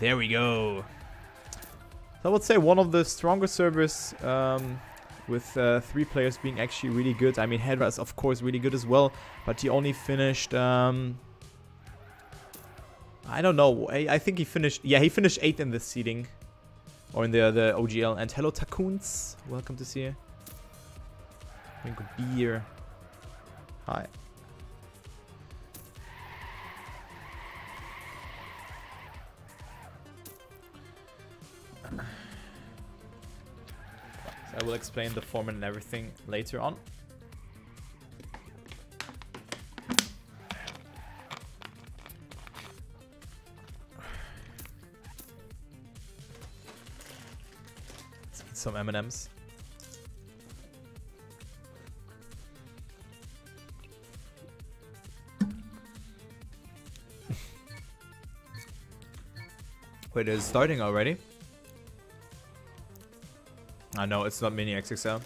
There we go. So I would say one of the stronger servers with 3 players being actually really good. I mean, Hedra is of course really good as well, but he only finished... I don't know. I think he finished... Yeah, he finished 8th in the seeding. Or in the OGL. And hello, Takuns. Welcome to see you. Drink a beer. Hi. So I will explain the format and everything later on. Let's eat some M&Ms. Wait, is it starting already? I know it's not mini XXL.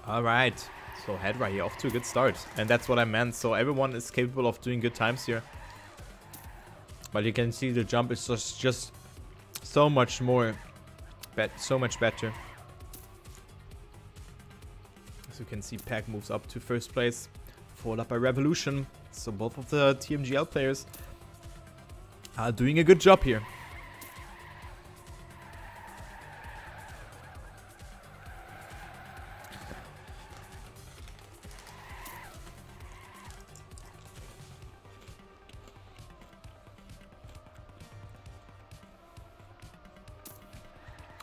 Alright, so Hedra here off to a good start. And that's what I meant, so everyone is capable of doing good times here. But you can see the jump is just so much more, so much better. As you can see, Pack moves up to first place, followed up by Revolution. So both of the TMGL players are doing a good job here.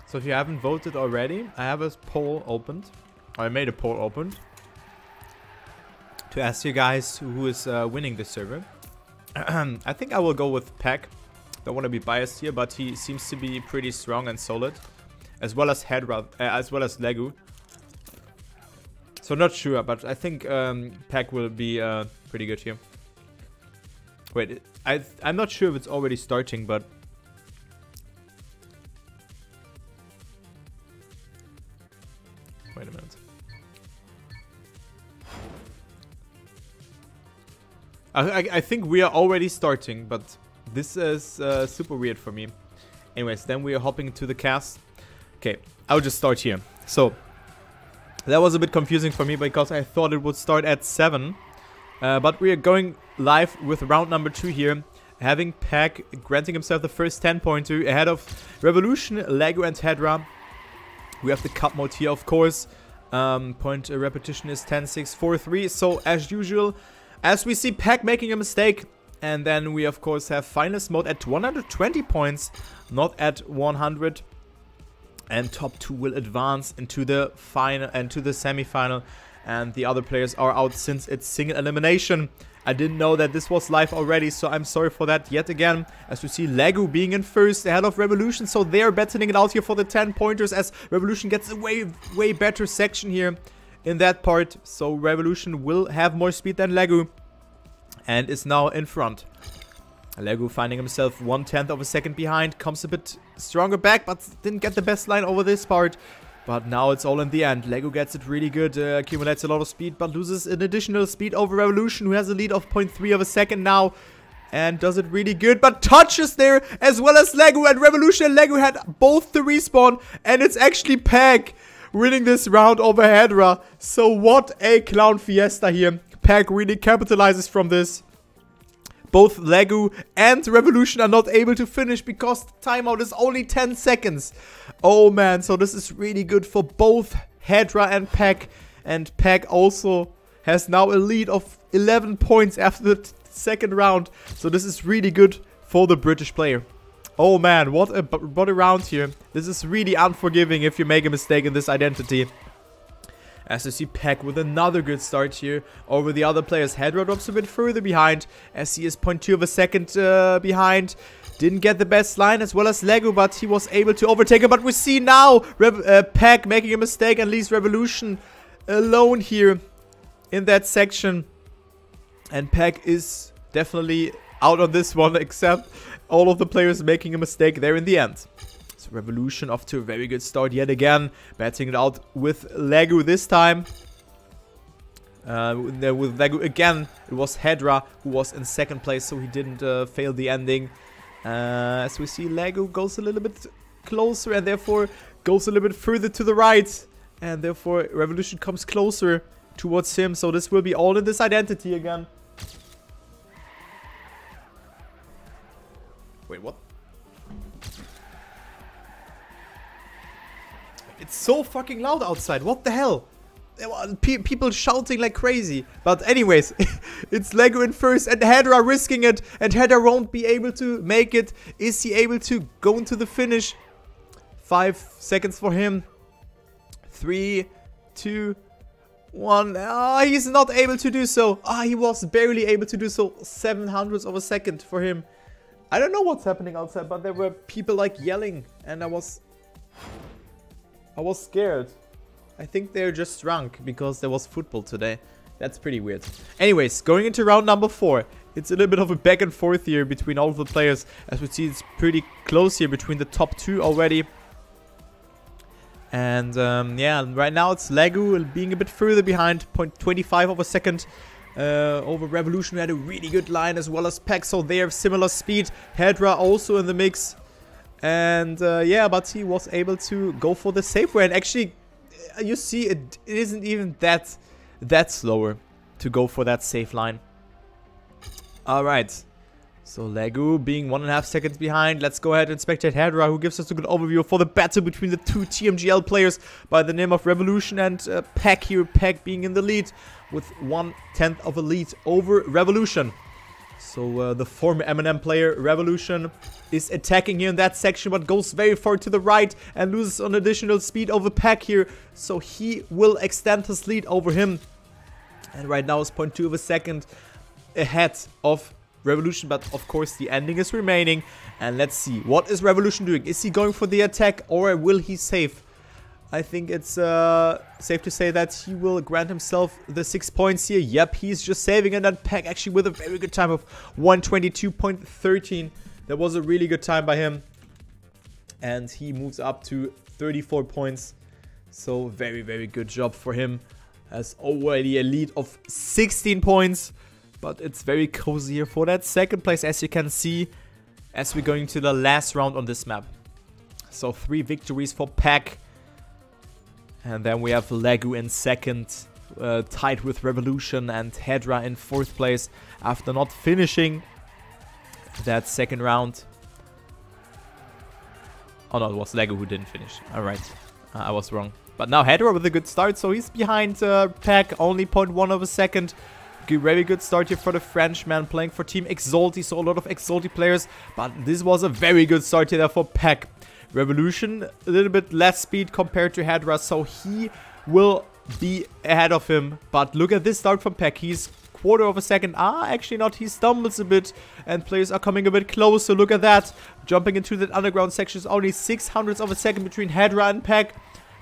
So if you haven't voted already, I have a poll opened. I made a poll opened to ask you guys who is winning this server. I think I will go with Pack. Don't want to be biased here, but he seems to be pretty strong and solid, as well as Hedra, as well as Legu. So not sure, but I think Pack will be pretty good here. Wait, I'm not sure if it's already starting, but wait a minute. I think we are already starting, but this is super weird for me. Anyways, then we are hopping to the cast. Okay, I'll just start here. So, that was a bit confusing for me because I thought it would start at 7. But we are going live with round number 2 here. Having Pack granting himself the first 10-pointer ahead of Revolution, Lego and Hedra. We have the cup mode here, of course. Point repetition is 10-6-4-3. So, as usual, as we see Pack making a mistake. And then we, of course, have finalist mode at 120 points, not at 100. And top 2 will advance into the final and to the semi-final. And the other players are out since it's single elimination. I didn't know that this was live already, so I'm sorry for that yet again. As you see, Legu being in first ahead of Revolution, so they're battling it out here for the 10 pointers as Revolution gets a way better section here in that part. So Revolution will have more speed than Legu and is now in front. Legu finding himself 1/10 of a second behind, comes a bit stronger back, but didn't get the best line over this part. But now it's all in the end. Lego gets it really good, accumulates a lot of speed, but loses an additional speed over Revolution, who has a lead of 0.3 of a second now. And does it really good, but touches there, as well as Lego and Revolution. And Lego had both the respawn, and it's actually Pack winning this round over Hedra. So what a clown fiesta here. Pack really capitalizes from this. Both Legu and Revolution are not able to finish because the timeout is only 10 seconds. Oh man, so this is really good for both Hedra and Pack. And Pack also has now a lead of 11 points after the second round. So this is really good for the British player. Oh man, what a round here. This is really unforgiving if you make a mistake in this identity. As you see Pack with another good start here over the other players. Hedra drops a bit further behind as he is 0.2 of a second behind. Didn't get the best line as well as Lego, but he was able to overtake him. But we see now Pack making a mistake and leaves Revolution alone here in that section. And Pack is definitely out on this one, except all of the players making a mistake there in the end. So Revolution off to a very good start yet again. Batting it out with Legu this time. With Legu again, it was Hedra who was in second place, so he didn't fail the ending. As we see, Legu goes a little bit closer and therefore goes a little bit further to the right. And therefore Revolution comes closer towards him. So this will be all in this identity again. Wait, what? It's so fucking loud outside. What the hell? People shouting like crazy. But anyways, it's Legu in first and Hedra risking it. And Hedra won't be able to make it. Is he able to go into the finish? 5 seconds for him. 3, 2, 1. He's not able to do so. He was barely able to do so. 700ths of a second for him. I don't know what's happening outside, but there were people like yelling. And I was scared. I think they're just drunk because there was football today. That's pretty weird. Anyways, going into round number 4. It's a little bit of a back and forth here between all of the players. As we see, it's pretty close here between the top 2 already. And yeah, right now it's Legu being a bit further behind. 0.25 of a second over Revolution, who had a really good line, as well as Peck. So they have similar speed. Hedra also in the mix. And yeah, but he was able to go for the safe way. And actually, you see, it isn't even that slower to go for that safe line. Alright. So Legu being 1.5 seconds behind. Let's go ahead and spectate Hedra, who gives us a good overview for the battle between the 2 TMGL players by the name of Revolution and Peck here. Peck being in the lead with 1/10 of a lead over Revolution. So the former M&M player, Revolution, is attacking here in that section, but goes very far to the right and loses on additional speed over Peck here. So he will extend his lead over him. And right now is 0.2 of a second ahead of Revolution, but of course the ending is remaining. And let's see, what is Revolution doing? Is he going for the attack or will he save? I think it's safe to say that he will grant himself the 6 points here. Yep, he's just saving it. And Peck actually with a very good time of 122.13. That was a really good time by him. And he moves up to 34 points. So very, very good job for him. Has already a lead of 16 points. But it's very cozy here for that second place, as you can see, as we're going to the last round on this map. So 3 victories for Peck. And then we have Legu in second, tied with Revolution, and Hedra in 4th place after not finishing that second round. Oh no, it was Legu who didn't finish. Alright, I was wrong. But now Hedra with a good start, so he's behind Peck, only 0.1 of a second. Very good start here for the Frenchman playing for Team Exalti, so a lot of Exalti players. But this was a very good start here for Peck. Revolution, a little bit less speed compared to Hedra, so he will be ahead of him. But look at this start from Peck. He's 1/4 of a second. Actually not. He stumbles a bit and players are coming a bit closer. Look at that. Jumping into that underground section is only 600ths of a second between Hedra and Peck.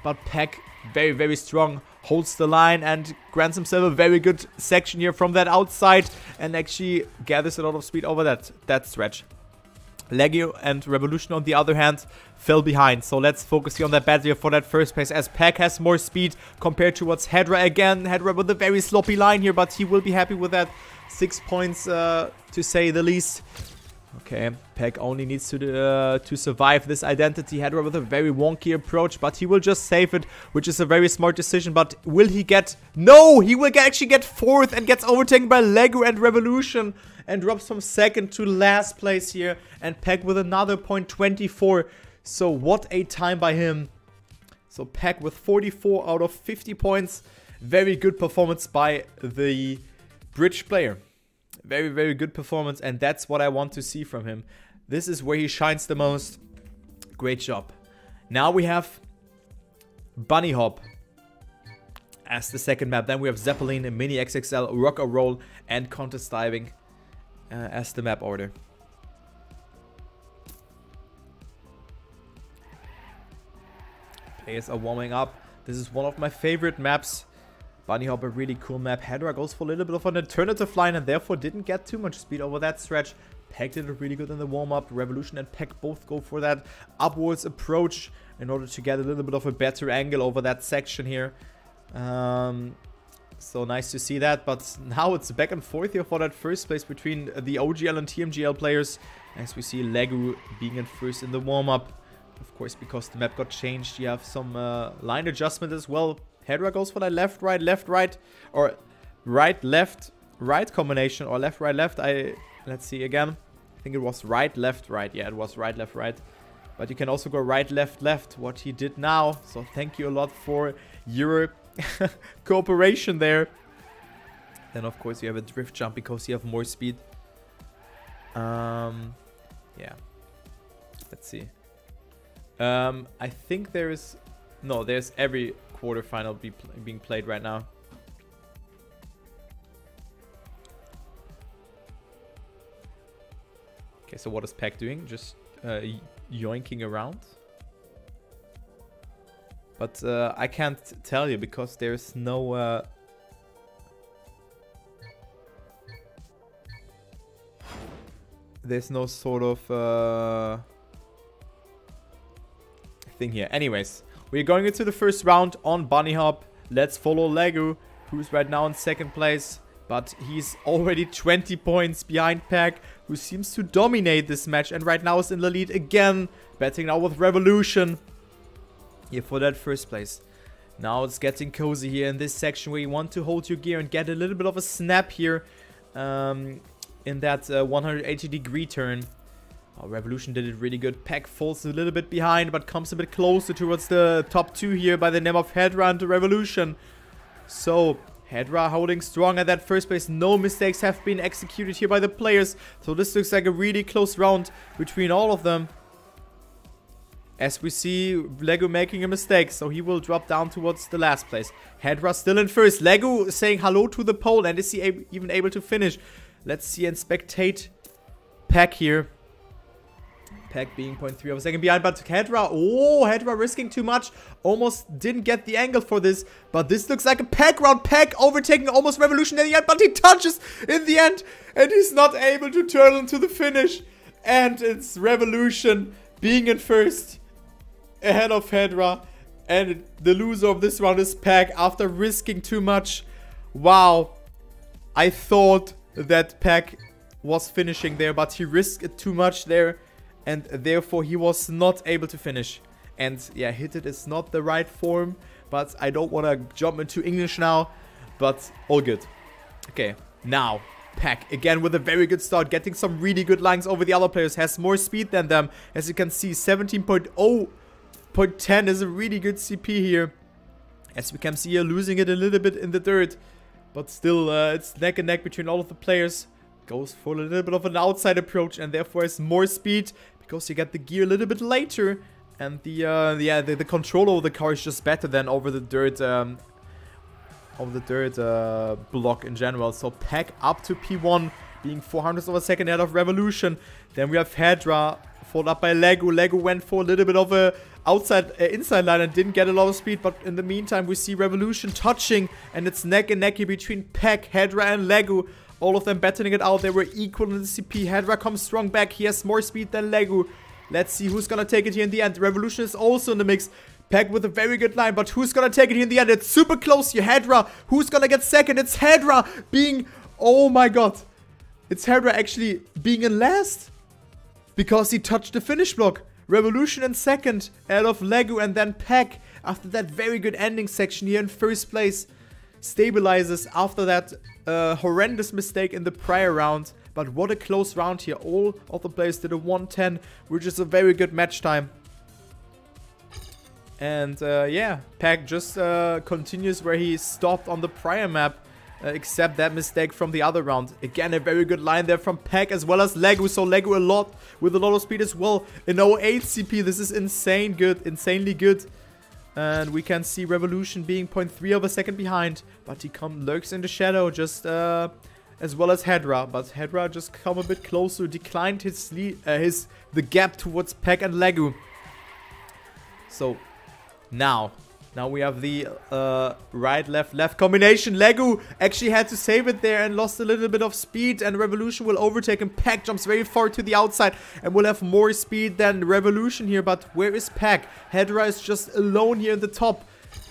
But Peck, very, very strong, holds the line and grants himself a very good section here from that outside and actually gathers a lot of speed over that stretch. Legu and Revolution, on the other hand, fell behind. So let's focus here on that battle here for that first place, as Peck has more speed compared to what's Hedra again. Hedra with a very sloppy line here, but he will be happy with that. 6 points, to say the least. Okay, Peck only needs to survive this identity. Hedra with a very wonky approach, but he will just save it, which is a very smart decision. But will he get... No! He will actually get 4th and gets overtaken by Legu and Revolution and drops from 2nd to last place here. And Peck with another 0.24. So what a time by him. So Peck with 44 out of 50 points. Very good performance by the bridge player. Very, very good performance, and that's what I want to see from him. This is where he shines the most. Great job. Now we have Bunny Hop as the second map. Then we have Zeppelin, Mini XXL, Rock and Roll, and Contest Diving as the map order. Players are warming up. This is one of my favorite maps Bunny Hop, a really cool map. Hedra goes for a little bit of an alternative line and therefore didn't get too much speed over that stretch. Peck did it really good in the warm-up. Revolution and Peck both go for that upwards approach in order to get a little bit of a better angle over that section here. So nice to see that, but now it's back and forth here for that first place between the OGL and TMGL players. As we see Legu being in first in the warm-up. Of course, because the map got changed, you have some line adjustment as well. Hedra goes for that left, right, or right, left, right combination, or left, right, left. Let's see again. I think it was right, left, right. Yeah, it was right, left, right. But you can also go right, left, left, what he did now. So thank you a lot for your cooperation there. Then, of course, you have a drift jump because you have more speed. Yeah. Let's see. I think there is... No, there's every quarterfinal being played right now. Okay, so what is Peck doing? Just yoinking around. But I can't tell you because there's no... there's no sort of thing here. Anyways, we're going into the first round on Bunny Hop. Let's follow Legu, who's right now in second place. But he's already 20 points behind Peck, who seems to dominate this match. And right now is in the lead again. Betting now with Revolution here for that first place. Now it's getting cozy here in this section where you want to hold your gear and get a little bit of a snap here in that 180 degree turn. Oh, Revolution did it really good. Peck falls a little bit behind, but comes a bit closer towards the top two here by the name of Hedra and Revolution. So, Hedra holding strong at that first place. No mistakes have been executed here by the players. So this looks like a really close round between all of them. As we see Legu making a mistake, so he will drop down towards the last place. Hedra still in first. Legu saying hello to the pole, and is he even able to finish? Let's see and spectate Peck here. Peck being 0.3 of a second behind, but Hedra, oh, Hedra risking too much. Almost didn't get the angle for this, but this looks like a Peck round. Peck overtaking almost Revolution in the end, but he touches in the end, and he's not able to turn into the finish. And it's Revolution being in first, ahead of Hedra, and the loser of this round is Peck after risking too much. Wow, I thought that Peck was finishing there, but he risked it too much there. And therefore he was not able to finish. And yeah, hit it is not the right form. But I don't want to jump into English now. But all good. Okay, now Peck again with a very good start. Getting some really good lines over the other players. Has more speed than them. As you can see, 17.0.10 is a really good CP here. As we can see here, losing it a little bit in the dirt. But still, it's neck and neck between all of the players. Goes for a little bit of an outside approach and therefore has more speed because you get the gear a little bit later, and the control over the car is just better than over the dirt block in general. So Peck up to P1, being 400ths of a second ahead of Revolution. Then we have Hedra followed up by Legu. Legu went for a little bit of a inside line and didn't get a lot of speed, but in the meantime we see Revolution touching, and it's neck and neck here between Peck, Hedra and Legu. All of them battling it out. They were equal in the CP. Hedra comes strong back. He has more speed than Legu. Let's see who's gonna take it here in the end. Revolution is also in the mix. Peck with a very good line, but who's gonna take it here in the end? It's super close here. Hedra. Who's gonna get second? It's Hedra being... Oh my god. It's Hedra actually being in last because he touched the finish block. Revolution in second out of Legu, and then Peck after that very good ending section here in first place. Stabilizes after that horrendous mistake in the prior round. But what a close round here. All of the players did a 110, which is a very good match time. And yeah, Peck just continues where he stopped on the prior map, except that mistake from the other round. Again, a very good line there from Peck as well as Legu. So Legu with a lot of speed as well. An 08 CP, this is insanely good. And we can see Revolution being 0.3 of a second behind. But he lurks in the shadow just as well as Hedra. But Hedra just come a bit closer. Declined the gap towards Peck and Legu. So now Now we have the right, left, left combination. Legu actually had to save it there and lost a little bit of speed. And Revolution will overtake him. Pack jumps very far to the outside and will have more speed than Revolution here. But where is Pack? Hedra is just alone here in the top.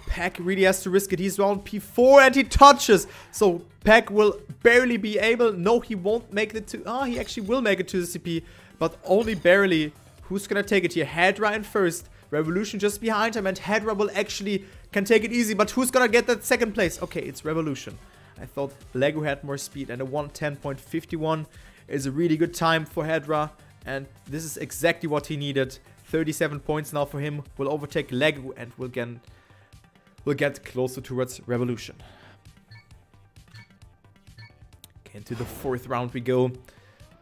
Pack really has to risk it. He's round P4 and he touches. So Pack will barely be able. No, he won't make it to... he actually will make it to the CP. But only barely. Who's gonna take it here? Hedra in first. Revolution just behind him, and Hedra will actually can take it easy. But who's gonna get that second place? Okay, it's Revolution. I thought Legu had more speed, and a 1:10.51 is a really good time for Hedra. And this is exactly what he needed. 37 points now for him. Will overtake Legu and will get closer towards Revolution. Okay, into the 4th round we go.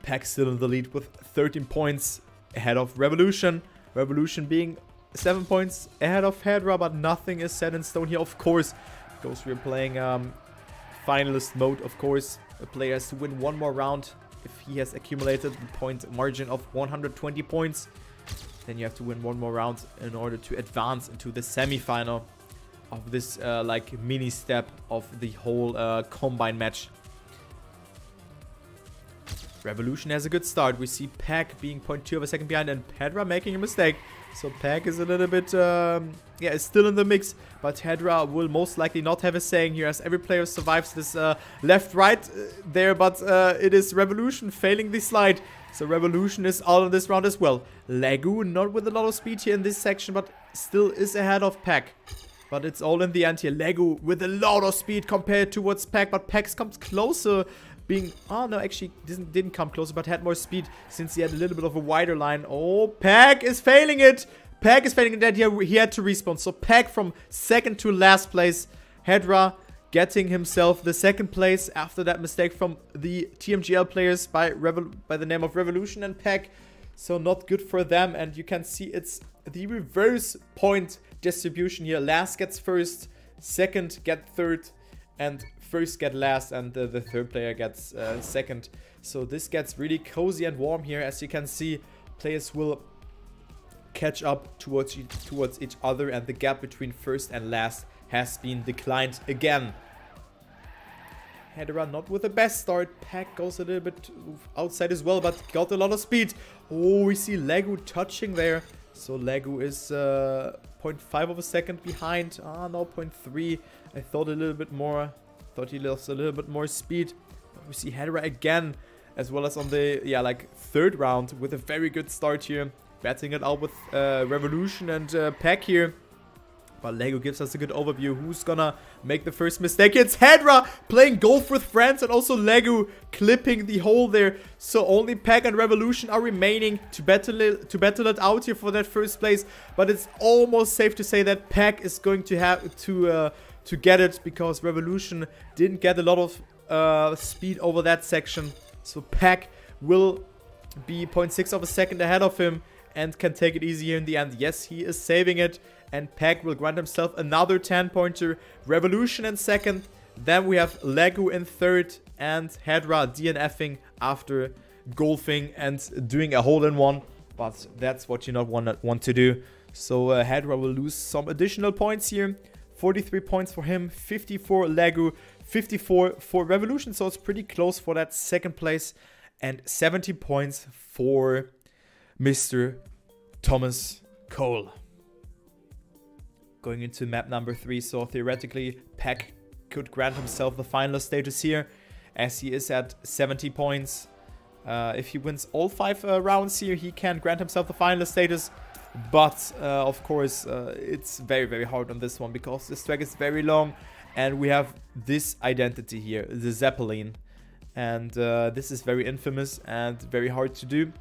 Pack still in the lead with 13 points ahead of Revolution. Revolution being 7 points ahead of Hedra, but nothing is set in stone here, of course, because we're playing finalist mode, of course. A player has to win one more round. If he has accumulated the point margin of 120 points, then you have to win one more round in order to advance into the semi-final of this like mini step of the whole combine match. Revolution has a good start. We see Pack being 0.2 of a second behind and Hedra making a mistake. So Pack is a little bit, yeah, is still in the mix. But Hedra will most likely not have a saying here as every player survives this left-right there. But it is Revolution failing the slide. So Revolution is out of this round as well. Legu not with a lot of speed here in this section, but still is ahead of Pack. But it's all in the end here. Legu with a lot of speed compared towards Pack. But Pack comes closer. Being, oh no, actually didn't come closer, but had more speed since he had a little bit of a wider line. Oh, Pack is failing it. Pack is failing it. That he had to respawn. So Pack from second to last place. Hedra getting himself the second place after that mistake from the TMGL players by the name of Revolution and Pack. So not good for them. And you can see it's the reverse point distribution here. Last gets first, second get third, and first get last, and the third player gets second. So this gets really cozy and warm here. As you can see, players will catch up towards each other, and the gap between first and last has been declined again. Hedra not with the best start. Pack goes a little bit outside as well, but got a lot of speed. Oh, we see Legu touching there. So Legu is 0.5 of a second behind. No, 0.3. I thought a little bit more. Thought he lost a little bit more speed. But we see Hedra again, as well as on the, yeah, like 3rd round with a very good start here. Batting it out with Revolution and Pack here. But Legu gives us a good overview. Who's gonna make the first mistake? It's Hedra playing golf with friends, and also Legu clipping the hole there. So only Pack and Revolution are remaining to battle it out here for that first place. But it's almost safe to say that Pack is going to have to get it, because Revolution didn't get a lot of speed over that section. So Pack will be 0.6 of a second ahead of him and can take it easy here in the end. Yes, he is saving it, and Pack will grant himself another 10-pointer. Revolution in second. Then we have Legu in third, and Hedra DNFing after golfing and doing a hole-in-one. But that's what you not want to do. So Hedra will lose some additional points here. 43 points for him, 54 Legu, 54 for Revolution. So it's pretty close for that second place. And 70 points for Mr. Thomas Cole. Going into map number 3. So theoretically, Pack could grant himself the finalist status here, as he is at 70 points. If he wins all 5 rounds here, he can grant himself the finalist status. But of course, it's very, very hard on this one, because this track is very long, and we have this identity here, the Zeppelin. And this is very infamous and very hard to do.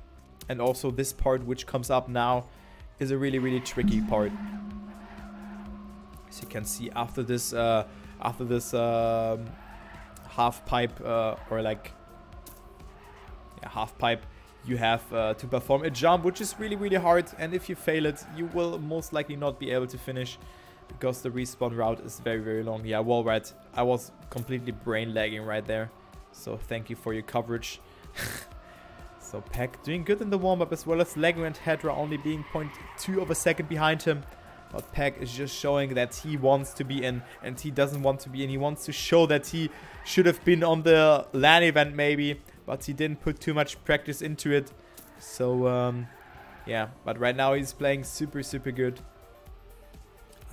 And also this part which comes up now is a really, really tricky part. As you can see, after this half pipe or like half pipe, you have to perform a jump, which is really, really hard. And if you fail it, you will most likely not be able to finish, because the respawn route is very, very long. Yeah, well, right. I was completely brain lagging right there. So thank you for your coverage. So Pack doing good in the warm-up, as well as Legu and Hedra only being 0.2 of a second behind him. But Pack is just showing that he wants to be in and he doesn't want to be in. He wants to show that he should have been on the LAN event maybe, but he didn't put too much practice into it. So, yeah, but right now he's playing super, super good.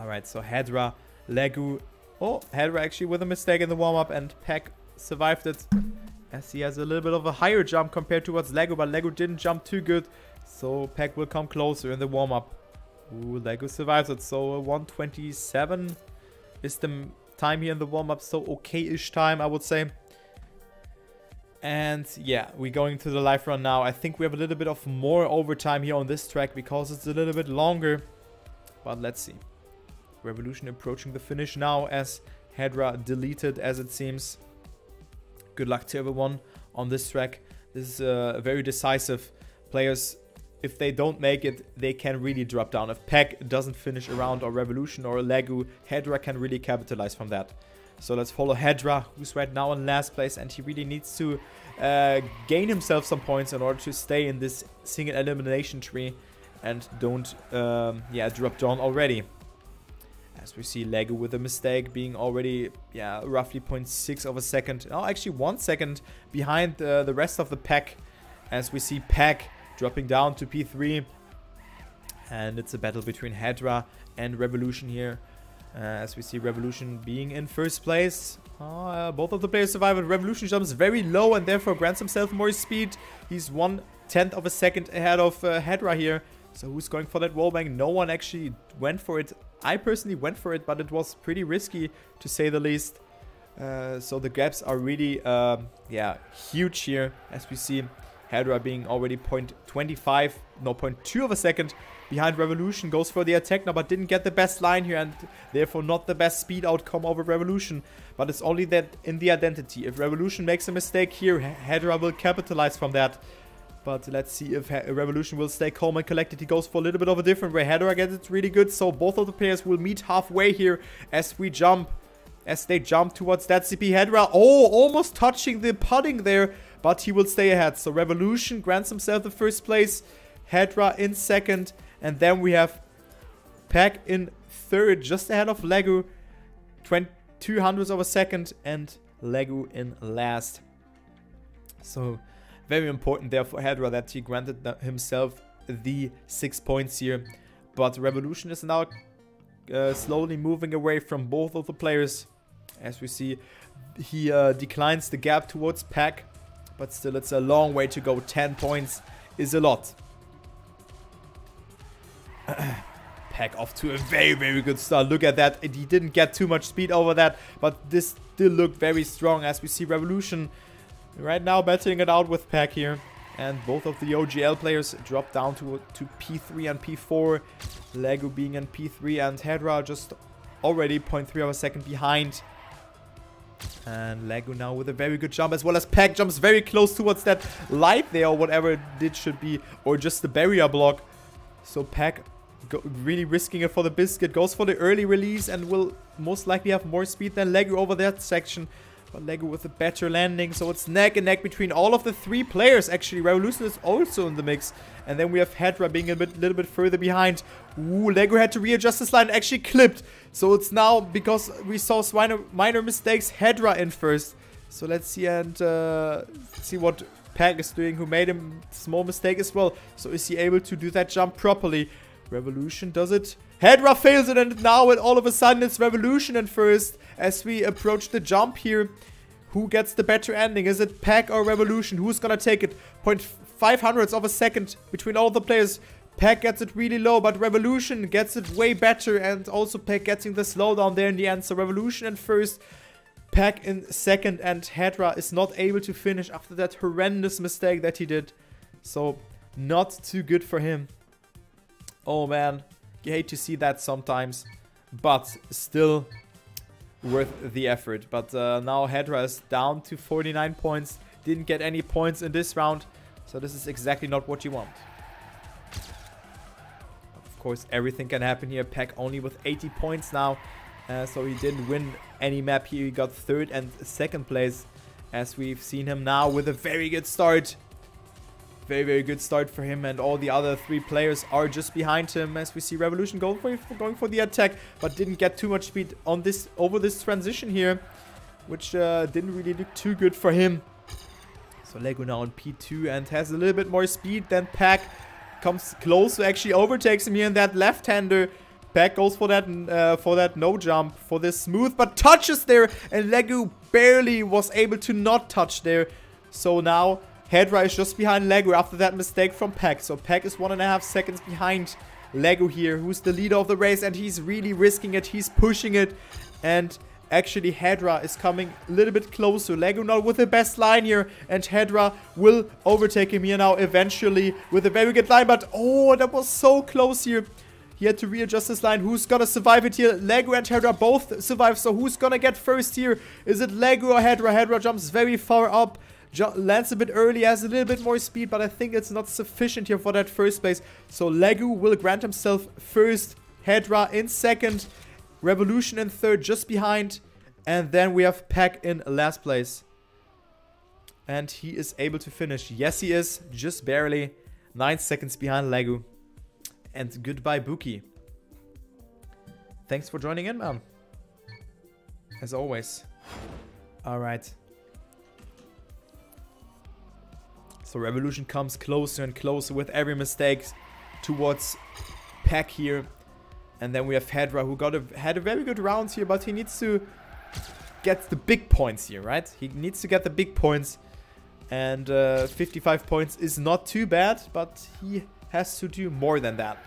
Alright, so Hedra, Legu. Oh, Hedra actually with a mistake in the warm-up and Pack survived it. As he has a little bit of a higher jump compared towards Legu, but Legu didn't jump too good. So Pack will come closer in the warm-up. Ooh, Legu survives it. So 1:27 is the time here in the warm-up. So okay-ish time, I would say. And yeah, we're going to the live run now. I think we have a little bit of more overtime here on this track because it's a little bit longer. But let's see. Revolution approaching the finish now as Hedra deleted, as it seems. Good luck to everyone on this track. This is very decisive. Players, if they don't make it, they can really drop down. If Pack doesn't finish around or Revolution or Legu, Hedra can really capitalize from that. So let's follow Hedra, who's right now in last place, and he really needs to gain himself some points in order to stay in this single elimination tree and don't drop down already. As we see Legu with a mistake being already, roughly 0.6 of a second. Oh, actually 1 second behind the rest of the pack. As we see Pack dropping down to P3. And it's a battle between Hedra and Revolution here. As we see Revolution being in first place. Both of the players survive, and Revolution jumps very low and therefore grants himself more speed. He's 1/10 of a second ahead of Hedra here. So who's going for that wallbang? No one actually went for it. I personally went for it, but it was pretty risky to say the least. So the gaps are really, huge here. As we see Hedra being already 0.2 of a second behind Revolution. Goes for the attack now, but didn't get the best line here and therefore not the best speed outcome over Revolution. But it's only that in the identity. If Revolution makes a mistake here, Hedra will capitalize from that. But let's see if Revolution will stay calm and collected. He goes for a little bit of a different way. Hedra gets it really good. So both of the players will meet halfway here as we jump. As they jump towards that CP. Hedra, almost touching the pudding there. But he will stay ahead. So Revolution grants himself the first place. Hedra in second. And then we have Pack in third. Just ahead of Legu. 200ths of a second. And Legu in last. So very important there for Hedra that he granted himself the 6 points here. But Revolution is now slowly moving away from both of the players. As we see, he declines the gap towards Pack. But still, it's a long way to go. 10 points is a lot. Pack off to a very, very good start. Look at that. He didn't get too much speed over that. But this still looked very strong as we see Revolution right now battling it out with Pack here. And both of the OGL players drop down to P3 and P4. Legu being in P3 and Hedra just already 0.3 of a second behind. And Legu now with a very good jump, as well as Pack jumps very close towards that light there or whatever it should be. Or just the barrier block. So Pack really risking it for the biscuit. Goes for the early release and will most likely have more speed than Legu over that section. But Legu with a better landing, so it's neck and neck between all of the three players actually. Revolution is also in the mix. And then we have Hedra being a little bit further behind. Ooh, Legu had to readjust his line, actually clipped. So it's now, because we saw minor mistakes, Hedra in first. So let's see and see what Pack is doing, who made a small mistake as well. So is he able to do that jump properly? Revolution does it. Hedra fails it, and now all of a sudden it's Revolution in first as we approach the jump here. Who gets the better ending? Is it Pack or Revolution? Who's gonna take it? 0.5 of a second between all the players. Pack gets it really low, but Revolution gets it way better, and also Pack getting the slowdown there in the end. So Revolution in first, Pack in second, and Hedra is not able to finish after that horrendous mistake that he did. So not too good for him. Oh man, you hate to see that sometimes, but still worth the effort. But now Hedra is down to 49 points. Didn't get any points in this round, so this is exactly not what you want. Of course, everything can happen here. Pack only with 80 points now, so he didn't win any map here. He got third and second place, as we've seen him now with a very good start. Very, very good start for him, and all the other 3 players are just behind him as we see Revolution going for the attack, but didn't get too much speed on this over this transition here, which didn't really look too good for him. So Lego now on P2 and has a little bit more speed than Pack. Comes close, so actually overtakes him here in that left-hander. Pack goes for that no jump, for this smooth, but touches there, and Lego barely was able to not touch there. So now Hedra is just behind Lego after that mistake from Pack. So Pack is 1.5 seconds behind Lego here, who's the leader of the race, and he's really risking it. He's pushing it, and actually Hedra is coming a little bit closer. Lego now with the best line here, and Hedra will overtake him here now eventually with a very good line. But oh, that was so close here. He had to readjust his line. Who's gonna survive it here? Lego and Hedra both survive, so who's gonna get first here? Is it Lego or Hedra? Hedra jumps very far up. Lands a bit early, has a little bit more speed, but I think it's not sufficient here for that first place. So Lego will grant himself first, Hedra in second, Revolution in third, just behind, and then we have Pack in last place. And he is able to finish. Yes, he is, just barely 9 seconds behind Lego. And goodbye, Buki. Thanks for joining in, man. As always. Alright. So Revolution comes closer and closer with every mistake towards Pack here. And then we have Hedra, who had a very good round here, but he needs to get the big points here, right? He needs to get the big points. And 55 points is not too bad, but he has to do more than that.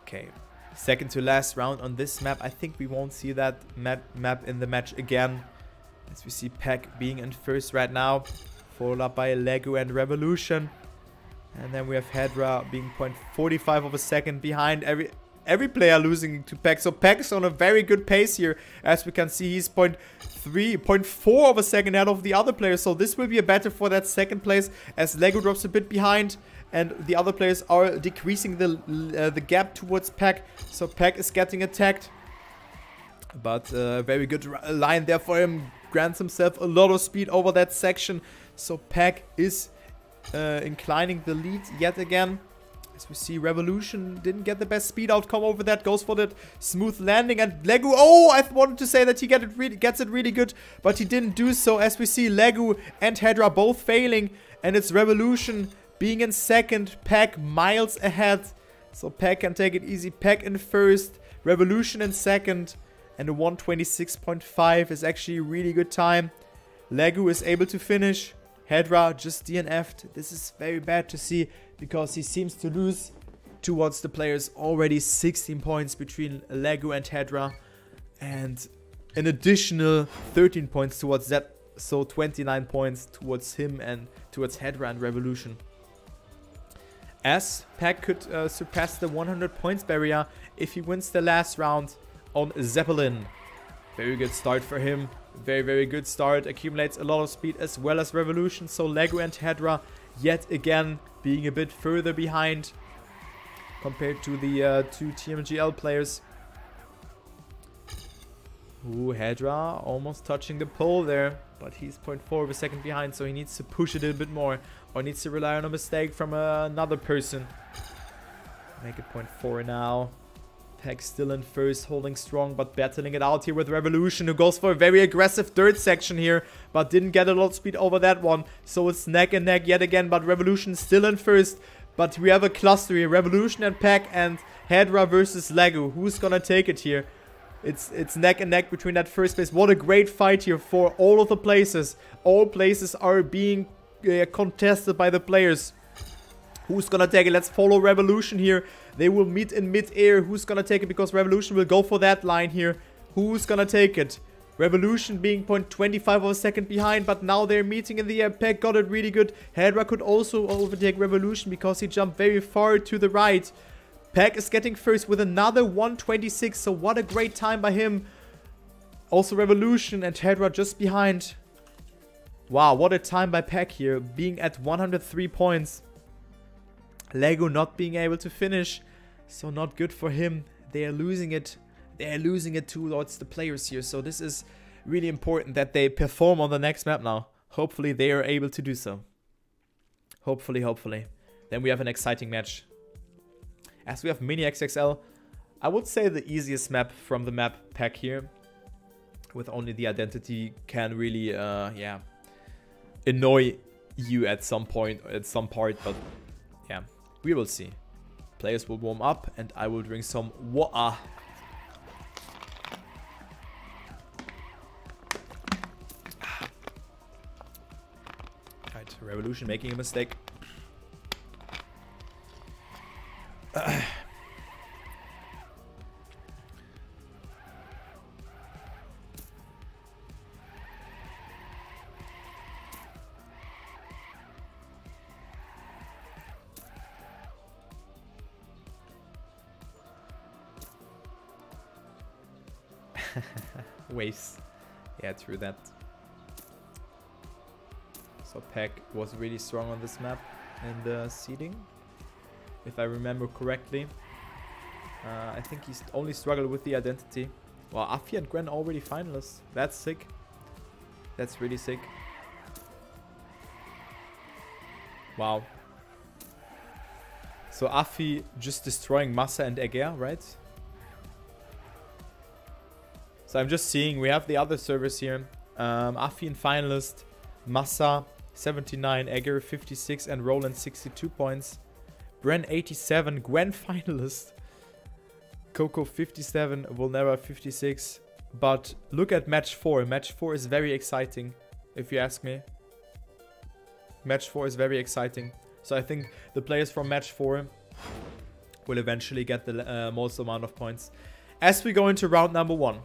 Okay, second to last round on this map. I think we won't see that map in the match again, as we see Pack being in first right now, followed up by Lego and Revolution. And then we have Hedra being 0.45 of a second behind every player losing to Pack. So Pack is on a very good pace here. As we can see, he's 0.4 of a second ahead of the other players. So this will be a battle for that second place, as Lego drops a bit behind and the other players are decreasing the gap towards Pack. So Pack is getting attacked. But very good line there for him. Grants himself a lot of speed over that section. So Pack is inclining the lead yet again. As we see, Revolution didn't get the best speed outcome over that. Goes for that smooth landing. And Lego, oh, I wanted to say that he gets it really good, but he didn't do so. As we see, Lego and Hedra both failing. And it's Revolution being in second. Pack miles ahead. So Pack can take it easy. Pack in first. Revolution in second. And a 126.5 is actually a really good time. Lego is able to finish. Hedra just DNF'd. This is very bad to see, because he seems to lose towards the players. Already 16 points between Lego and Hedra, and an additional 13 points towards that. So 29 points towards him and towards Hedra and Revolution. As Pack could surpass the 100 points barrier if he wins the last round on Zeppelin. Very good start for him. Very, very good start. Accumulates a lot of speed as well as Revolution. So Lego and Hedra yet again being a bit further behind compared to the two TMGL players. Ooh, Hedra almost touching the pole there, but he's 0.4 of a second behind, so he needs to push it a bit more, or needs to rely on a mistake from another person. Make it 0.4 now. Pack still in first, holding strong, but battling it out here with Revolution, who goes for a very aggressive third section here, but didn't get a lot of speed over that one. So it's neck and neck yet again, but Revolution still in first. But we have a cluster here, Revolution and Pack and Hedra versus Lego. Who's gonna take it here? It's neck and neck between that first place. What a great fight here for all of the places. All places are being contested by the players. Who's gonna take it? Let's follow Revolution here. They will meet in mid-air. Who's gonna take it? Because Revolution will go for that line here. Who's gonna take it? Revolution being 0.25 of a second behind, but now they're meeting in the air. Pack got it really good. Hedra could also overtake Revolution because he jumped very far to the right. Pack is getting first with another 126, so what a great time by him. Also Revolution and Hedra just behind. Wow, what a time by Pack here, being at 103 points. Lego not being able to finish, so not good for him. They are losing it. They are losing it towards the players here, so this is really important that they perform on the next map now. Hopefully they are able to do so. Hopefully, hopefully. Then we have an exciting match. As we have Mini XXL, I would say the easiest map from the map pack here. With only the identity can really, yeah, annoy you at some point, at some part. But yeah, we will see. Players will warm up and I will drink some water. Right, Revolution making a mistake. Waves. Yeah, true that. So Peck was really strong on this map in the seeding, if I remember correctly. I think he's only struggled with the identity. Well, Afi and Gwen already finalists. That's sick. That's really sick. Wow. So Afi just destroying Massa and Eger, right? So I'm just seeing, we have the other servers here. Afi in finalist, Massa 79, Egger 56, and Roland 62 points. Bren 87, Gwen finalist. Coco 57, Volnera 56. But look at match 4. Match 4 is very exciting, if you ask me. Match 4 is very exciting. So I think the players from match 4 will eventually get the most amount of points. As we go into round number 1.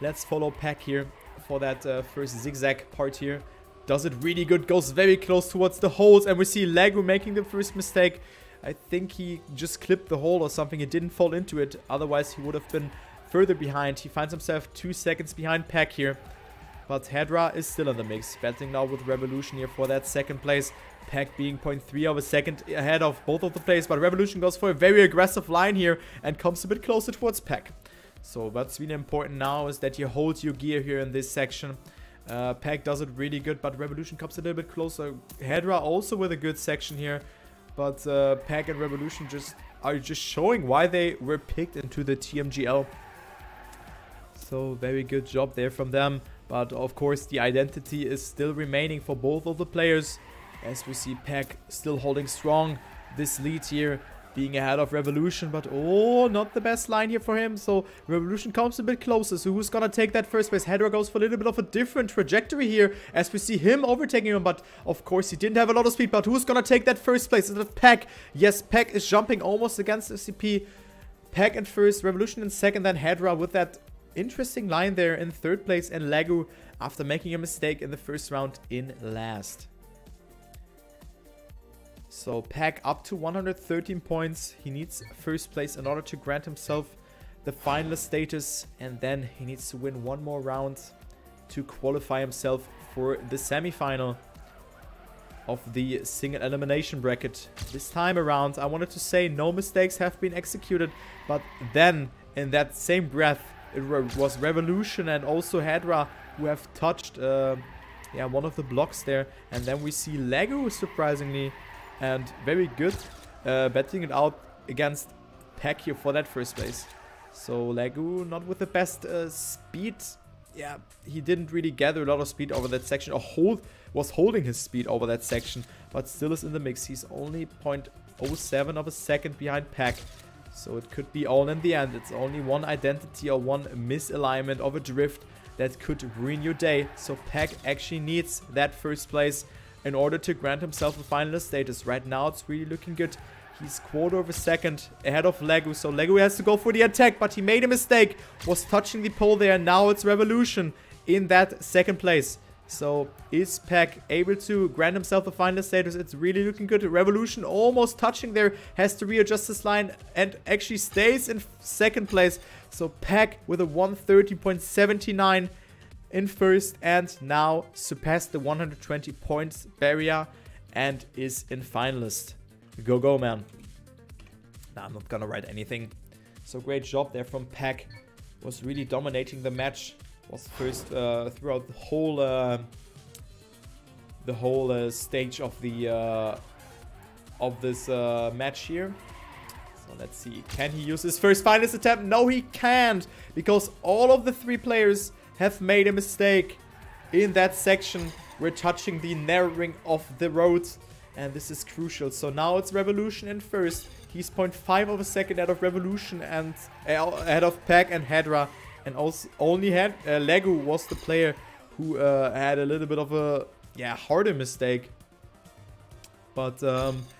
Let's follow Peck here for that first zigzag part here. Does it really good, goes very close towards the holes, and we see Lego making the first mistake. I think he just clipped the hole or something, he didn't fall into it, otherwise he would have been further behind. He finds himself 2 seconds behind Peck here, but Hedra is still in the mix, battling now with Revolution here for that second place. Peck being 0.3 of a second ahead of both of the players, but Revolution goes for a very aggressive line here and comes a bit closer towards Peck. So what's really important now is that you hold your gear here in this section. Peck does it really good, but Revolution comes a little bit closer. Hedra also with a good section here, but Peck and Revolution are just showing why they were picked into the TMGL. So very good job there from them, but of course the identity is still remaining for both of the players, as we see Peck still holding strong this lead here, being ahead of Revolution, but oh, not the best line here for him. So Revolution comes a bit closer. So who's gonna take that first place? Hedra goes for a little bit of a different trajectory here, as we see him overtaking him, but of course he didn't have a lot of speed. But who's gonna take that first place? Is it Peck? Yes, Peck is jumping almost against SCP. Peck in first, Revolution in second, then Hedra with that interesting line there in third place, and Legu, after making a mistake in the first round, in last. So Peck up to 113 points. He needs first place in order to grant himself the finalist status, and then he needs to win one more round to qualify himself for the semi-final of the single elimination bracket. This time around, I wanted to say no mistakes have been executed, but then in that same breath, it was Revolution and also Hedra who have touched yeah, one of the blocks there, and then we see Lego surprisingly and very good betting it out against Peck here for that first place. So Legu not with the best speed. Yeah, he didn't really gather a lot of speed over that section, or was holding his speed over that section, but still is in the mix. He's only 0.07 of a second behind Peck, so it could be all in the end. It's only one identity or one misalignment of a drift that could ruin your day. So Peck actually needs that first place in order to grant himself a finalist status. Right now it's really looking good. He's quarter of a second ahead of Legu, so Legu has to go for the attack, but he made a mistake, was touching the pole there, and now it's Revolution in that second place. So is Peck able to grant himself a finalist status? It's really looking good. Revolution almost touching there, has to readjust his line and actually stays in second place. So Peck with a 130.79 in first, and now surpassed the 120 points barrier and is in finalist. Go, man. Nah, I'm not gonna write anything. So great job there from Peck. Was really dominating the match. Was first throughout the whole stage of the of this match here. So let's see. Can he use his first finalist attempt? No, he can't. Because all of the 3 players have made a mistake in that section. We're touching the narrowing of the roads. And this is crucial. So now it's Revolution in first. He's 0.5 of a second ahead of Revolution and ahead of Pack and Hedra. And also only Legu was the player who had a little bit of a harder mistake. But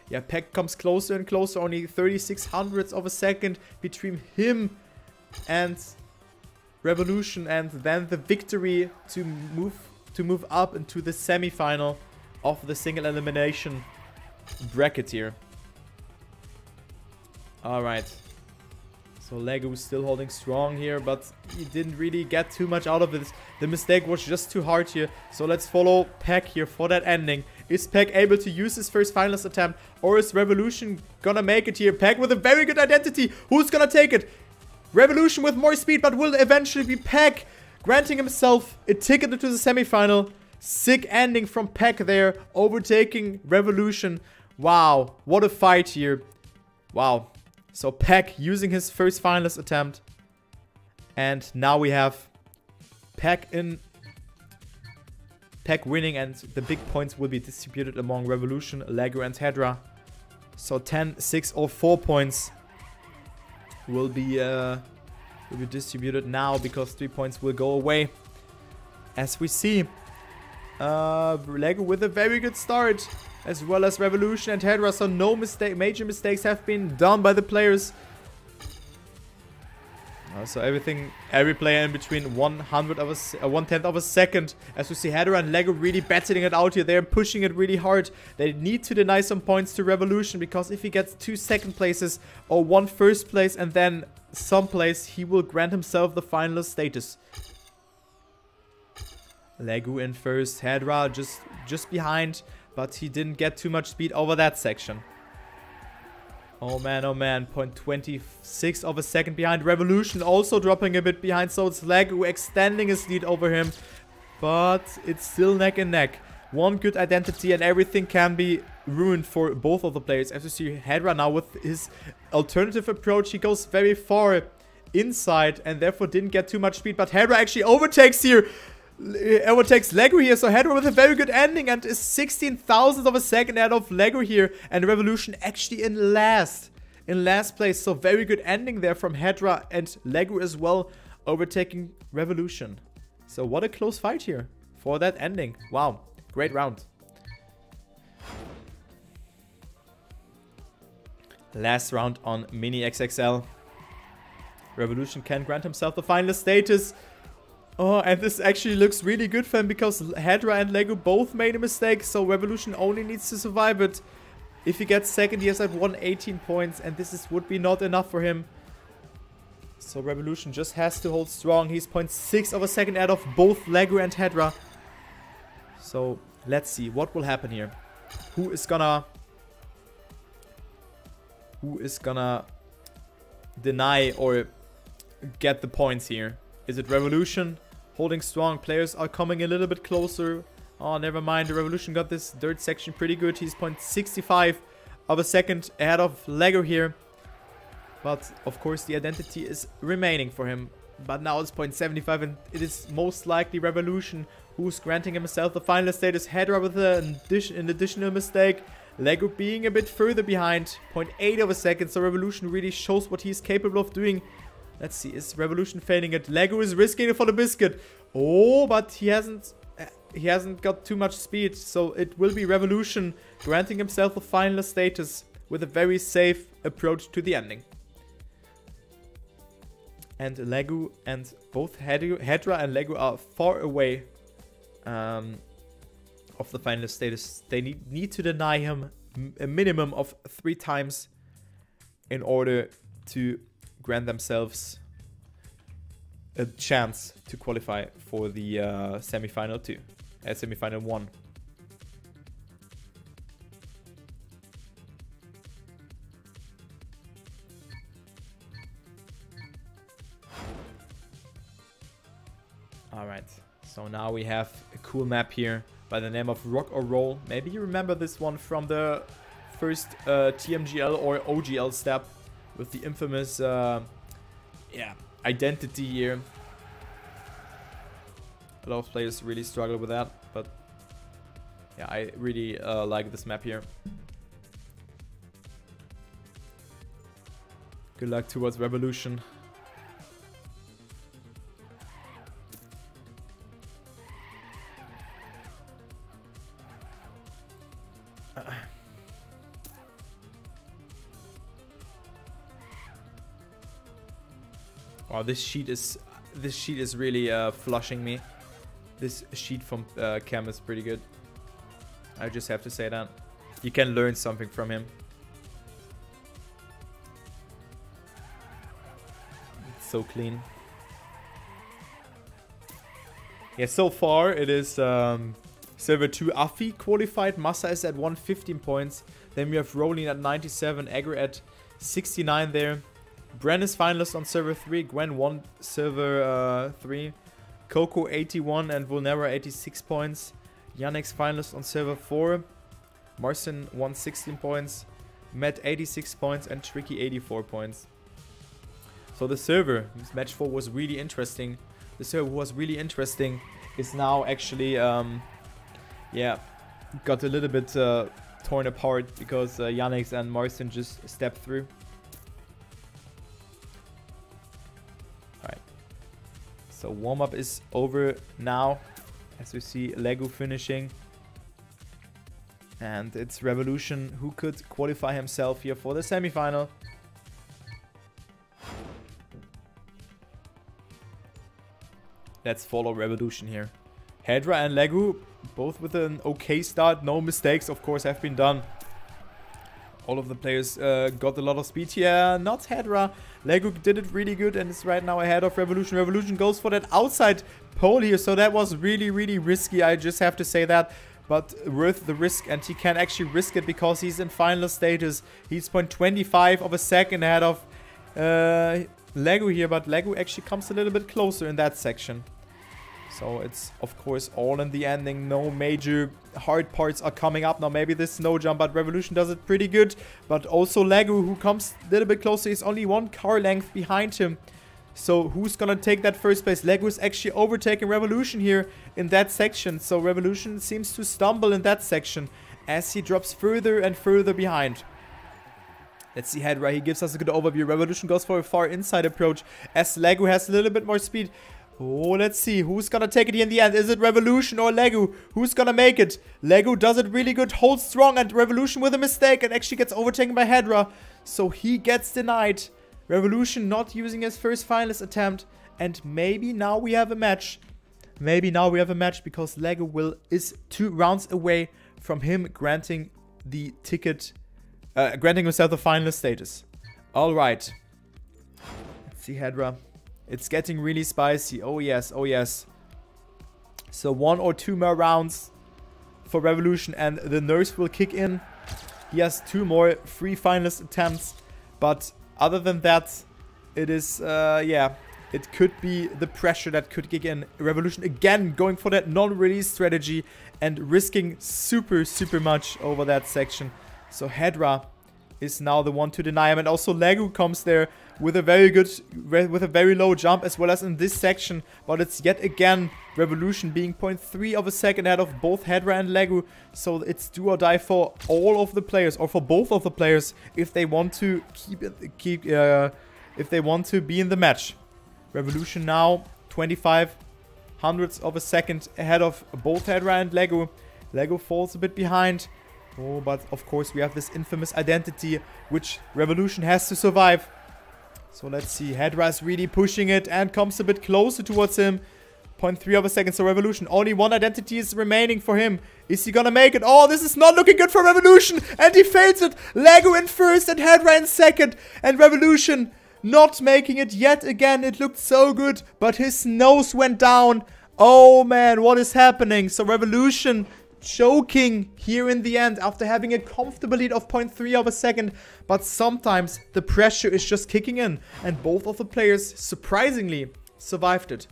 yeah, Pack comes closer and closer. Only 36 hundredths of a second between him and Revolution, and then the victory to move up into the semi-final of the single elimination bracket here. Alright. So Legu is still holding strong here, but he didn't really get too much out of it. The mistake was just too hard here. So let's follow Pack here for that ending. Is Pack able to use his first finalist attempt, or is Revolution gonna make it here? Pack with a very good identity. Who's gonna take it? Revolution with more speed, but will eventually be Pack, granting himself a ticket into the semifinal. Sick ending from Pack there, overtaking Revolution. Wow, what a fight here. Wow. So Pack using his first finalist attempt. And now we have Pack winning, and the big points will be distributed among Revolution, Legu, and Hedra. So 10, 6, or 4 points will be distributed now, because 3 points will go away. As we see, Legu with a very good start, as well as Revolution and Hedra. So no major mistakes have been done by the players. So every player in between 1/10 of a second. As we see, Hedra and Legu really battling it out here. They're pushing it really hard. They need to deny some points to Revolution, because if he gets 2 second places or 1 first place and then some place, he will grant himself the finalist status. Legu in first, Hedra just behind, but he didn't get too much speed over that section. Oh man, 0.26 of a second behind. Revolution also dropping a bit behind, so it's Legu extending his lead over him. But it's still neck and neck. One good identity and everything can be ruined for both of the players. As you see, Hedra now with his alternative approach, he goes very far inside and therefore didn't get too much speed. But Hedra actually overtakes Legu here, so Hedra with a very good ending and is 16 thousandths of a second ahead of Legu here, and Revolution actually in last place. So very good ending there from Hedra and Legu as well, overtaking Revolution. So what a close fight here for that ending. Wow, great round. Last round on Mini XXL. Revolution can grant himself the finalist status. Oh, and this actually looks really good for him, because Hedra and Legu both made a mistake, so Revolution only needs to survive it. If he gets second, he has at 118 points, and this would be not enough for him. So Revolution just has to hold strong. He's 0.6 of a second ahead of both Legu and Hedra. So let's see what will happen here. Who is gonna deny or get the points here? Is it Revolution holding strong? Players are coming a little bit closer. Oh, never mind. The Revolution got this dirt section pretty good. He's 0.65 of a second ahead of Legu here. But, of course, the identity is remaining for him. But now it's 0.75, and it is most likely Revolution who's granting himself the finalist status. Hedra with an additional mistake. Legu being a bit further behind. 0.8 of a second. So Revolution really shows what he's capable of doing. Let's see, is Revolution failing it? Legu is risking it for the biscuit. Oh, but he hasn't got too much speed. So it will be Revolution granting himself a finalist status with a very safe approach to the ending. And Legu and both Hedra and Legu are far away of the finalist status. They need to deny him a minimum of 3 times in order to grant themselves a chance to qualify for the semi-final 2, semi-final 1. Alright, so now we have a cool map here by the name of Rock or Roll. Maybe you remember this one from the first TMGL or OGL step with the infamous identity here. A lot of players really struggle with that, but yeah, I really like this map here. Good luck towards Revolution. Wow, this sheet is really flushing me. This sheet from Cam is pretty good. I just have to say that. You can learn something from him. It's so clean. Yeah, so far it is server 2 Afi qualified. Massa is at 115 points. Then we have Rolling at 97, Agro at 69 there. Bren is finalist on server 3. Gwen won server 3. Coco 81 and Vulnera 86 points. Yannick's finalist on server 4. Marcin won 16 points. Matt 86 points and Tricky 84 points. So the server, this match 4 was really interesting. The server was really interesting. Is now actually, yeah, got a little bit torn apart because Yannick and Marcin just stepped through. So warm-up is over now, as we see Lego finishing. And it's Revolution who could qualify himself here for the semifinal. Let's follow Revolution here. Hedra and Lego, both with an okay start. No mistakes, of course, have been done. All of the players got a lot of speed here. Not Hedra. Lego did it really good and is right now ahead of Revolution. Revolution goes for that outside pole here. So that was really, really risky. I just have to say that. But worth the risk. And he can actually risk it because he's in final status. He's 0.25 of a second ahead of Lego here. But Lego actually comes a little bit closer in that section. So it's, of course, all in the ending. No major hard parts are coming up. Now, maybe this snow jump, but Revolution does it pretty good. But also Lego, who comes a little bit closer, is only 1 car length behind him. So who's going to take that first place? Lego is actually overtaking Revolution here in that section. So Revolution seems to stumble in that section as he drops further and further behind. Let's see Hedra. He gives us a good overview. Revolution goes for a far inside approach as Lego has a little bit more speed. Oh, let's see. Who's gonna take it here in the end? Is it Revolution or Lego? Who's gonna make it? Lego does it really good, holds strong, and Revolution with a mistake and actually gets overtaken by Hedra. So he gets denied. Revolution not using his first finalist attempt. And maybe now we have a match. Maybe now we have a match because Lego is 2 rounds away from him granting the ticket, granting himself the finalist status. Alright. Let's see Hedra. It's getting really spicy. Oh yes, oh yes. So 1 or 2 more rounds for Revolution and the nurse will kick in. He has 2 more free finalist attempts. But other than that, it is, yeah, it could be the pressure that could kick in. Revolution again going for that non-release strategy and risking super, super much over that section. So Hedra is now the one to deny him. And also Lego comes there with a very low jump as well as in this section. But it's yet again Revolution being 0.3 of a second ahead of both Hedra and Lego. So it's do or die for all of the players, or for both of the players, if they want to if they want to be in the match. Revolution now 25 hundredths of a second ahead of both Hedra and Lego. Lego falls a bit behind. Oh, but of course we have this infamous identity which Revolution has to survive. So let's see. Hedra is really pushing it and comes a bit closer towards him. 0.3 of a second. So Revolution, only 1 identity is remaining for him. Is he gonna make it? Oh, this is not looking good for Revolution. And he fails it. Lego in first and Hedra in second. And Revolution not making it yet again. It looked so good, but his nose went down. Oh man, what is happening? So Revolution choking here in the end after having a comfortable lead of 0.3 of a second. But sometimes the pressure is just kicking in. And both of the players surprisingly survived it.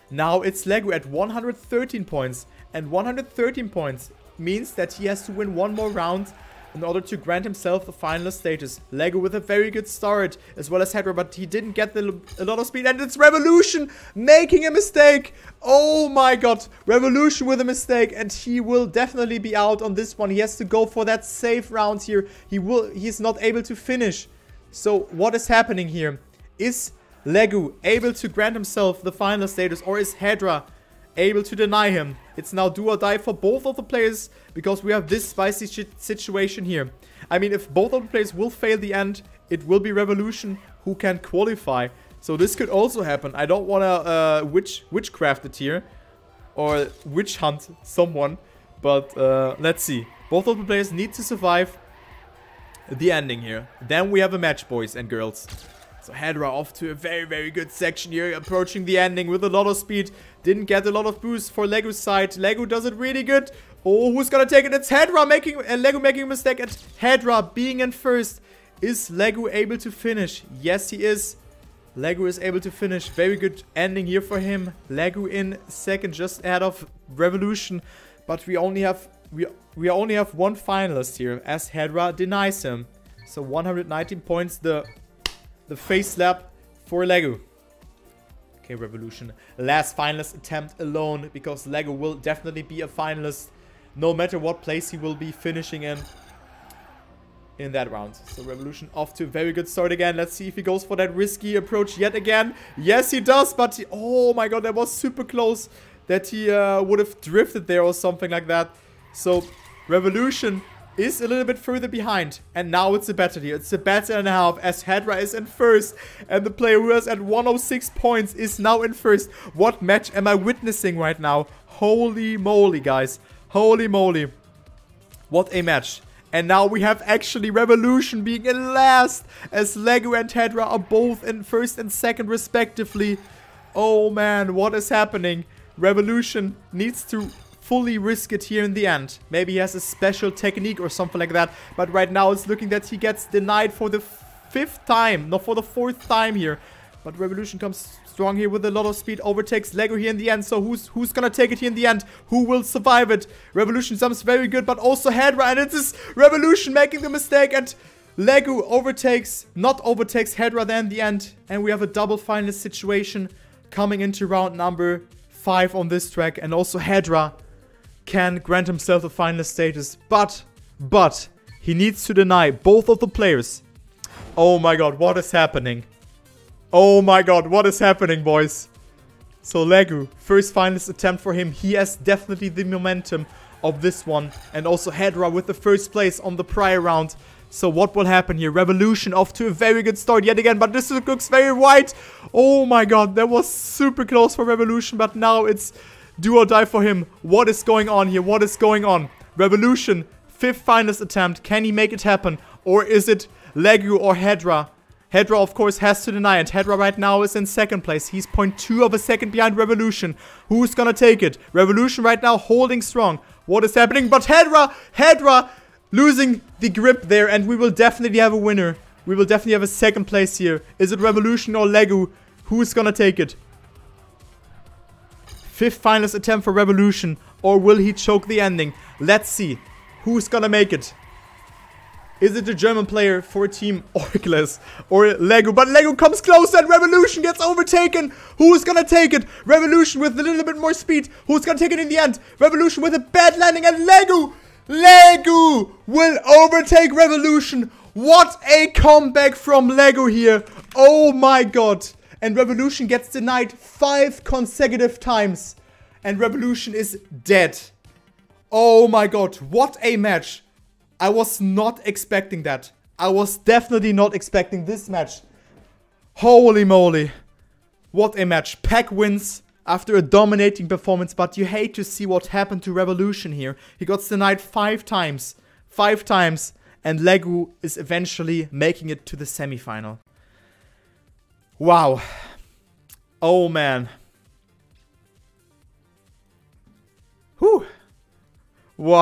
Now it's Lego at 113 points. And 113 points means that he has to win 1 more round in order to grant himself the finalist status. Lego with a very good start, as well as Hedra, but he didn't get a lot of speed, and it's Revolution making a mistake. Oh my god, Revolution with a mistake, and he will definitely be out on this one. He has to go for that safe round here. He's not able to finish. So what is happening here? Is Lego able to grant himself the finalist status, or is Hedra able to deny him? It's now do or die for both of the players, because we have this spicy situation here. I mean, if both of the players will fail the end, it will be Revolution who can qualify. So this could also happen. I don't want to witchcraft it here, or witch hunt someone, but let's see. Both of the players need to survive the ending here. Then we have a match, boys and girls. So Hedra off to a very, very good section here, approaching the ending with a lot of speed. Didn't get a lot of boost for Lego's side. Lego does it really good. Oh, who's gonna take it? It's Hedra making Lego making a mistake, and Hedra being in first. Is Lego able to finish? Yes, he is. Lego is able to finish. Very good ending here for him. Lego in second, just ahead of Revolution. But we only have one finalist here, as Hedra denies him. So 119 points. The face slap for Lego. Okay, Revolution. Last finalist attempt alone, because Lego will definitely be a finalist no matter what place he will be finishing in that round. So Revolution off to a very good start again. Let's see if he goes for that risky approach yet again. Yes, he does, but oh my god, that was super close that he would have drifted there or something like that. So Revolution is a little bit further behind, and now it's a battle here. It's a battle and a half, as Hedra is in first, and the player who is at 106 points is now in first. What match am I witnessing right now? Holy moly, guys. Holy moly. What a match. And now we have actually Revolution being in last, as Lego and Hedra are both in first and second respectively. Oh man, what is happening? Revolution needs to fully risk it here in the end. Maybe he has a special technique or something like that. But right now it's looking that he gets denied for the fifth time. No, for the fourth time here. But Revolution comes strong here with a lot of speed. Overtakes Lego here in the end. So who's gonna take it here in the end? Who will survive it? Revolution jumps very good, but also Hedra. And it is Revolution making the mistake. And Lego not overtakes Hedra there in the end. And we have a double finalist situation coming into round number 5 on this track. And also Hedra can grant himself the finalist status, but he needs to deny both of the players. Oh my god, what is happening? Oh my god, what is happening, boys? So Lego, first finalist attempt for him. He has definitely the momentum of this one, and also Hedra with the first place on the prior round. So what will happen here? Revolution off to a very good start yet again, but this looks very wide. Oh my god, that was super close for Revolution, but now it's do or die for him. What is going on here? What is going on? Revolution, fifth finalist attempt. Can he make it happen? Or is it Lego or Hedra? Hedra, of course, has to deny it. Hedra right now is in second place. He's 0.2 of a second behind Revolution. Who's gonna take it? Revolution right now holding strong. What is happening? But Hedra losing the grip there, and we will definitely have a winner. We will definitely have a second place here. Is it Revolution or Lego? Who's gonna take it? Fifth finalist attempt for Revolution, or will he choke the ending? Let's see. Who's gonna make it? Is it the German player for Team Orcless or Lego? But Lego comes close and Revolution gets overtaken. Who's gonna take it? Revolution with a little bit more speed. Who's gonna take it in the end? Revolution with a bad landing, and Lego will overtake Revolution. What a comeback from Lego here. Oh my god. And Revolution gets denied 5 consecutive times. And Revolution is dead. Oh my god, what a match. I was not expecting that. I was definitely not expecting this match. Holy moly. What a match. Pack wins after a dominating performance, but you hate to see what happened to Revolution here. He got denied 5 times. 5 times. And Lego is eventually making it to the semifinal. Wow. Oh man. Whew. Wow.